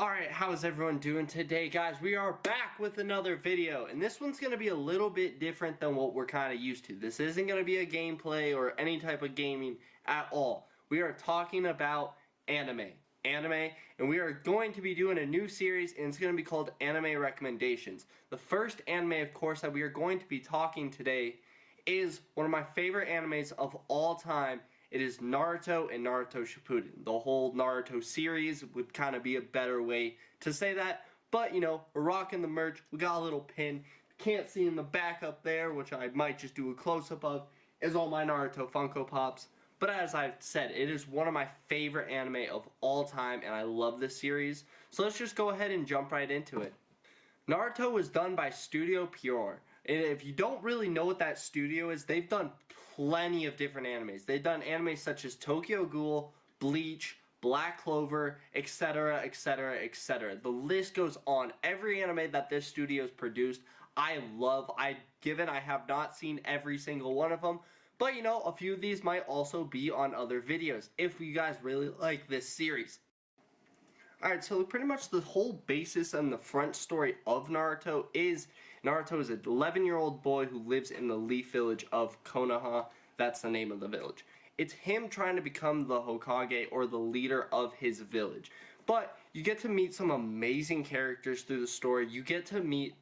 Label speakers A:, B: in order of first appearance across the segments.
A: Alright, how's everyone doing today, guys? We are back with another video, and this one's going to be a little bit different than what we're kind of used to. This isn't going to be a gameplay or any type of gaming at all. We are talking about anime, and we are going to be doing a new series, and it's going to be called Anime Recommendations. The first anime, of course, that we are going to be talking today is one of my favorite animes of all time. It is Naruto and Naruto Shippuden. The whole Naruto series would kind of be a better way to say that. But, you know, we're rocking the merch. We got a little pin. Can't see in the back up there, which I might just do a close-up of, is all my Naruto Funko Pops. But as I've said, it is one of my favorite anime of all time, and I love this series. So let's just go ahead and jump right into it. Naruto was done by Studio Pure. And if you don't really know what that studio is, they've done plenty of different animes. They've done animes such as Tokyo Ghoul, Bleach, Black Clover, etc., etc., etc. The list goes on. Every anime that this studio's produced, I love. I have not seen every single one of them, but you know, a few of these might also be on other videos if you guys really like this series. Alright, so pretty much the whole basis and the front story of Naruto is an 11-year-old boy who lives in the Leaf Village of Konoha. That's the name of the village. It's him trying to become the Hokage, or the leader of his village. But you get to meet some amazing characters through the story. You get to meet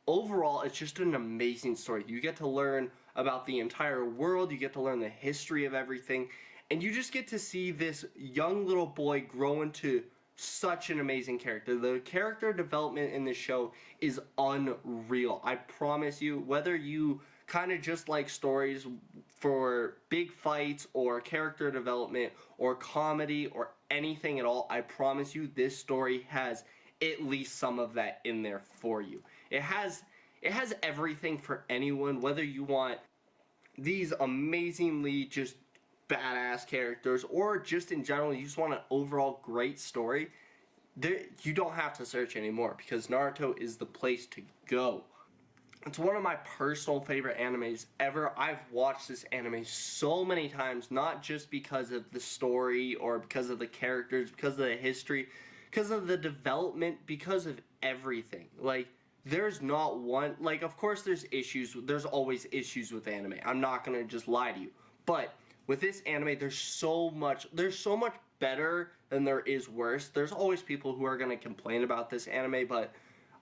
A: overall, it's just an amazing story. You get to learn about the entire world. You get to learn the history of everything. And you just get to see this young little boy grow into such an amazing character. The character development in this show is unreal. I promise you, whether you kind of just like stories for big fights or character development or comedy or anything at all, I promise you this story has at least some of that in there for you. It has everything for anyone, whether you want these amazingly just badass characters, or just in general you just want an overall great story. You don't have to search anymore, because Naruto is the place to go. It's one of my personal favorite animes ever. I've watched this anime so many times, not just because of the story or because of the characters, because of the history, because of the development, because of everything. Like, there's not one, like, of course there's issues, there's always issues with anime. I'm not gonna just lie to you. But with this anime, there's so much better than there is worse. There's always people who are going to complain about this anime, but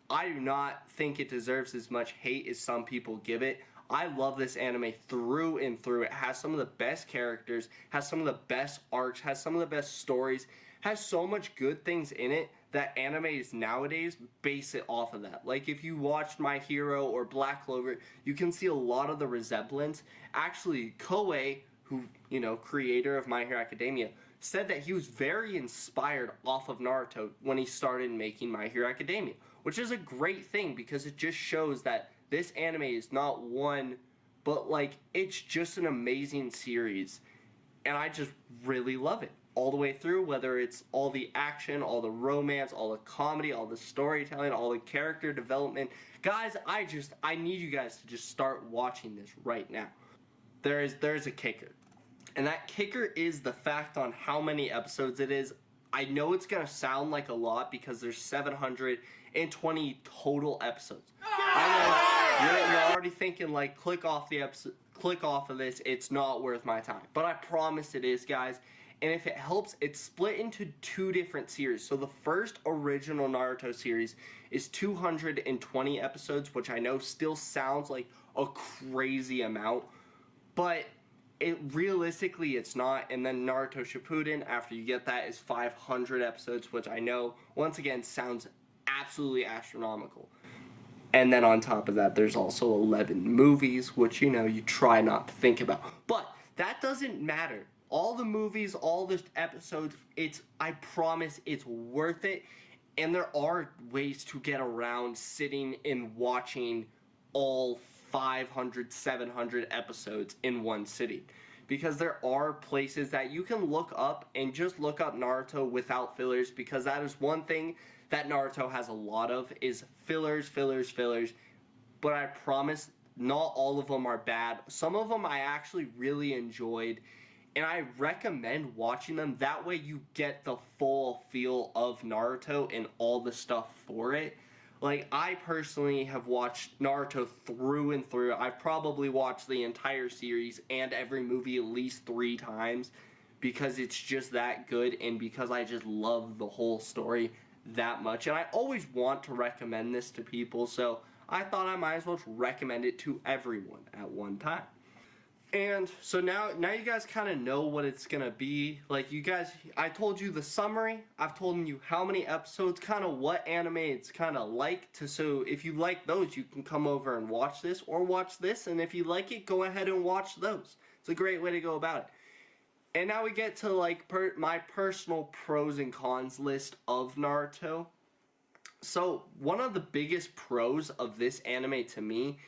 A: I do not think it deserves as much hate as some people give it. I love this anime through and through. It has some of the best characters, has some of the best arcs, has some of the best stories, has so much good things in it that animes nowadays base it off of that. Like, if you watched My Hero or Black Clover, you can see a lot of the resemblance. Actually, Koei, who, you know, creator of My Hero Academia, said that he was very inspired off of Naruto when he started making My Hero Academia, which is a great thing, because it just shows that this anime is not one, but like, it's just an amazing series, and I just really love it all the way through, whether it's all the action, all the romance, all the comedy, all the storytelling, all the character development. Guys, I need you guys to just start watching this right now. There's a kicker. And that kicker is the fact on how many episodes it is. I know it's going to sound like a lot because there's 720 total episodes. I know you're already thinking, like, click off of this, it's not worth my time. But I promise it is, guys. And if it helps, it's split into two different series. So the first original Naruto series is 220 episodes, which I know still sounds like a crazy amount, but realistically it's not. And then Naruto Shippuden, after you get that, is 500 episodes, which I know, once again, sounds absolutely astronomical. And then on top of that, there's also 11 movies, which, you know, you try not to think about. But that doesn't matter. All the movies, all the episodes, I promise it's worth it. And there are ways to get around sitting and watching all 500, 700 episodes in one sitting. Because there are places that you can look up and just look up Naruto without fillers, because that is one thing that Naruto has a lot of, is fillers. But I promise not all of them are bad. Some of them I actually really enjoyed. and I recommend watching them. That way you get the full feel of Naruto and all the stuff for it. Like, I personally have watched Naruto through and through. I've probably watched the entire series and every movie at least 3 times because it's just that good and because I just love the whole story that much. And I always want to recommend this to people, so I thought I might as well recommend it to everyone at one time. And so now you guys kind of know what it's gonna be. Like, you guys, I told you the summary. I've told you how many episodes, kind of what anime it's kind of like. So if you like those, you can come over and watch this or watch this. And if you like it, go ahead and watch those. It's a great way to go about it. And now we get to like my personal pros and cons list of Naruto. So one of the biggest pros of this anime to me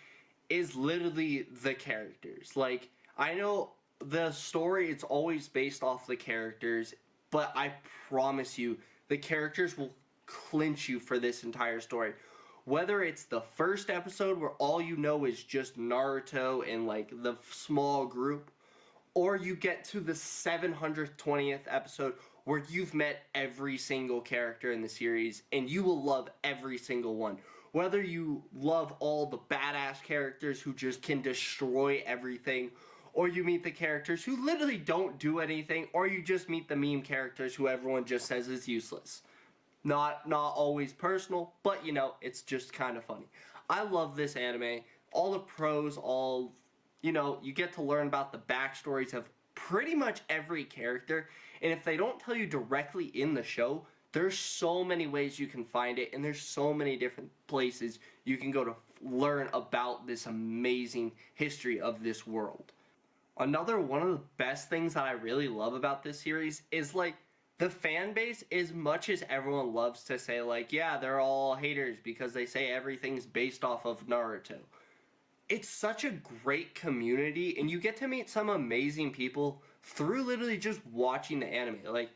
A: is literally the characters. Like, I know the story, it's always based off the characters, but I promise you, the characters will clinch you for this entire story. Whether it's the first episode where all you know is just Naruto and like the small group, or you get to the 720th episode where you've met every single character in the series and you will love every single one. Whether you love all the badass characters who just can destroy everything, or you meet the characters who literally don't do anything, or you just meet the meme characters who everyone just says is useless. Not always personal, but you know, it's just kind of funny. I love this anime. All the pros, you know, you get to learn about the backstories of pretty much every character, and if they don't tell you directly in the show, there's so many ways you can find it, and there's so many different places you can go to learn about this amazing history of this world. Another one of the best things that I really love about this series is, like, the fan base, as much as everyone loves to say, like, yeah, they're all haters because they say everything's based off of Naruto. It's such a great community, and you get to meet some amazing people through literally just watching the anime. Like,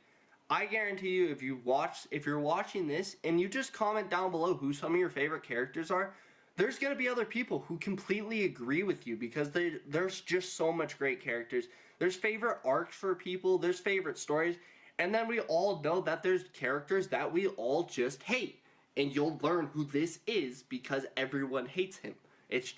A: I guarantee you, if you're watching this and you just comment down below who some of your favorite characters are, there's going to be other people who completely agree with you because there's just so much great characters. There's favorite arcs for people, there's favorite stories, and then we all know that there's characters that we all just hate. And you'll learn who this is because everyone hates him. It's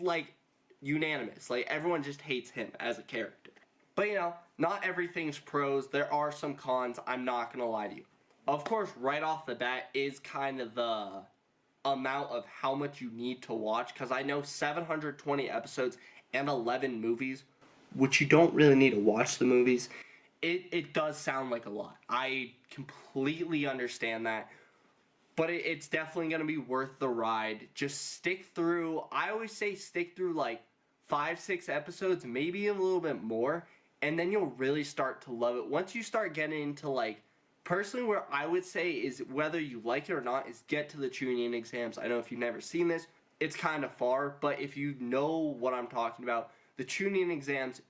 A: like unanimous. Like, everyone just hates him as a character. But you know, not everything's pros. There are some cons, I'm not going to lie to you. Of course, right off the bat is kind of the amount of how much you need to watch, because I know 720 episodes and 11 movies, which you don't really need to watch the movies, it does sound like a lot. I completely understand that, but it's definitely going to be worth the ride. Just stick through. I always say stick through like 5-6 episodes, maybe a little bit more, and then you'll really start to love it. Once you start getting into, like, personally, where I would say is whether you like it or not is get to the Chunin exams. I know if you've never seen this, it's kind of far, but if you know what I'm talking about, the Chunin exams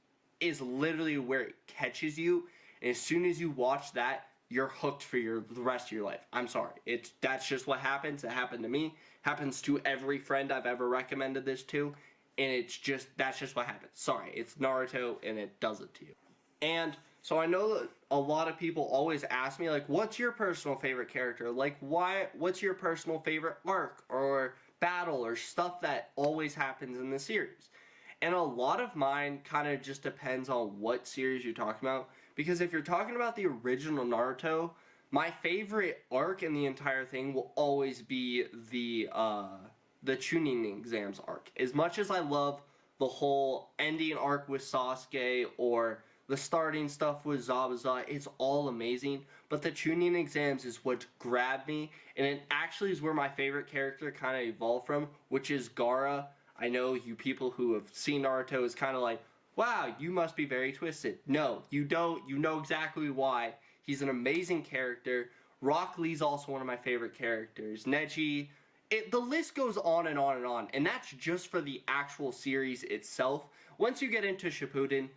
A: is literally where it catches you, and as soon as you watch that, you're hooked for the rest of your life. I'm sorry. That's just what happens. It happened to me. Happens to every friend I've ever recommended this to, and that's just what happens. Sorry, it's Naruto, and it does it to you. And so I know that a lot of people always ask me, like, what's your personal favorite character? Like, what's your personal favorite arc or battle or stuff that always happens in the series? And a lot of mine kind of just depends on what series you're talking about. Because if you're talking about the original Naruto, my favorite arc in the entire thing will always be the Chunin exams arc. As much as I love the whole ending arc with Sasuke or the starting stuff with Zabuza, it's all amazing, but the Chunin exams is what grabbed me, and it actually is where my favorite character kind of evolved from, which is Gaara. I know you people who have seen Naruto is kind of like, wow, you must be very twisted. No, you don't. You know exactly why. He's an amazing character. Rock Lee's also one of my favorite characters. Neji. The list goes on and on and on, and that's just for the actual series itself. Once you get into Shippuden,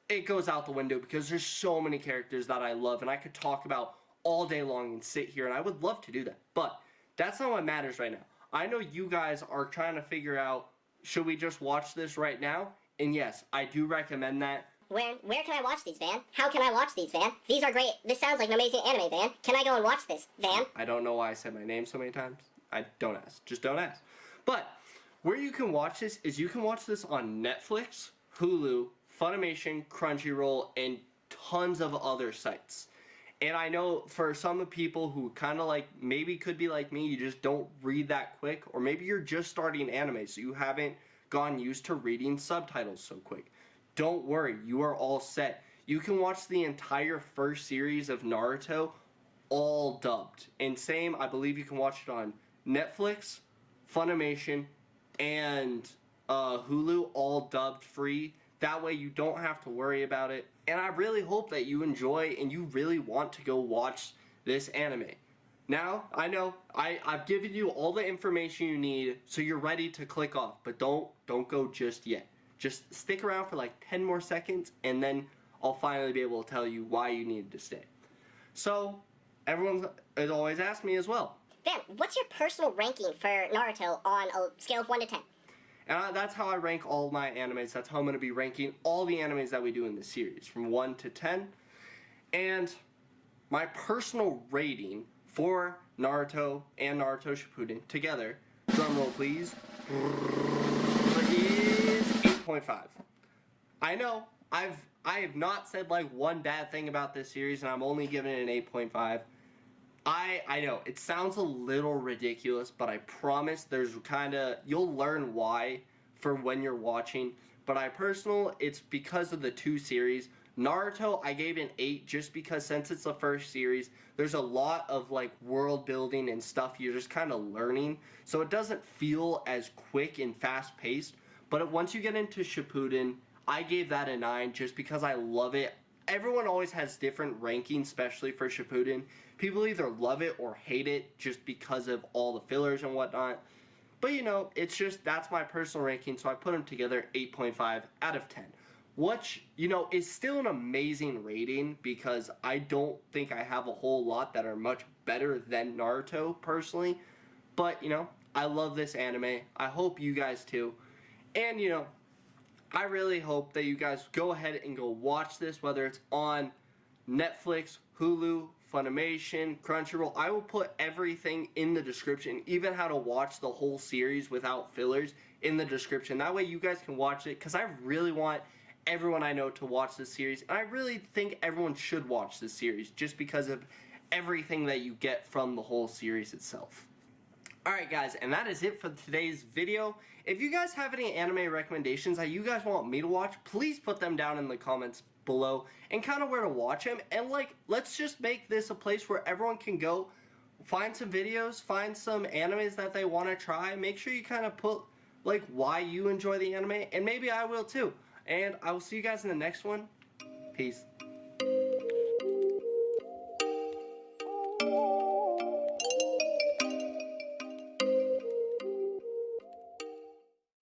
A: it goes out the window because there's so many characters that I love, and I could talk about all day long and sit here, and I would love to do that. But that's not what matters right now. I know you guys are trying to figure out, should we just watch this right now? And yes, I do recommend that.
B: Where can I watch these, Van? How can I watch these, Van? These are great. This sounds like an amazing anime, Van. Can I go and watch this, Van?
A: I don't know why I said my name so many times. I don't ask. Just don't ask. But where you can watch this is you can watch this on Netflix, Hulu, Funimation, Crunchyroll, and tons of other sites. And I know for some of the people who kind of like, maybe could be like me, you just don't read that quick, or maybe you're just starting anime, so you haven't gotten used to reading subtitles so quick. Don't worry, you are all set. You can watch the entire first series of Naruto all dubbed. And same, I believe you can watch it on Netflix, Funimation, and Hulu, all dubbed free. That way you don't have to worry about it. And I really hope that you enjoy and you really want to go watch this anime. Now, I know I've given you all the information you need, so you're ready to click off, but don't go just yet. Just stick around for like 10 more seconds, and then I'll finally be able to tell you why you needed to stay. So, everyone has always asked me as well.
B: Van, what's your personal ranking for Naruto on a scale of 1 to 10?
A: And that's how I rank all my animes. That's how I'm going to be ranking all the animes that we do in this series, from 1 to 10. And my personal rating for Naruto and Naruto Shippuden together, drumroll please, is 8.5. I know, I have not said like one bad thing about this series, and I'm only giving it an 8.5. I know, it sounds a little ridiculous, but I promise there's you'll learn why for when you're watching. But it's because of the two series. Naruto, I gave an 8 just because since it's the first series, there's a lot of like world building and stuff you're just kind of learning. So it doesn't feel as quick and fast paced. But once you get into Shippuden, I gave that a 9 just because I love it. Everyone always has different rankings, especially for Shippuden. People either love it or hate it just because of all the fillers and whatnot. But you know, it's just, that's my personal ranking, so I put them together 8.5 out of 10. Which, you know, is still an amazing rating because I don't think I have a whole lot that are much better than Naruto, personally. But, you know, I love this anime. I hope you guys too. And, you know, I really hope that you guys go ahead and go watch this, whether it's on Netflix, Hulu, Funimation, Crunchyroll. I will put everything in the description, even how to watch the whole series without fillers in the description. That way you guys can watch it, because I really want everyone I know to watch this series, and I really think everyone should watch this series just because of everything that you get from the whole series itself. Alright guys, and that is it for today's video. If you guys have any anime recommendations that you guys want me to watch, please put them down in the comments below and kind of where to watch them. And like, let's just make this a place where everyone can go find some videos, find some animes that they want to try. Make sure you kind of put like why you enjoy the anime, and maybe I will too. And I will see you guys in the next one. Peace.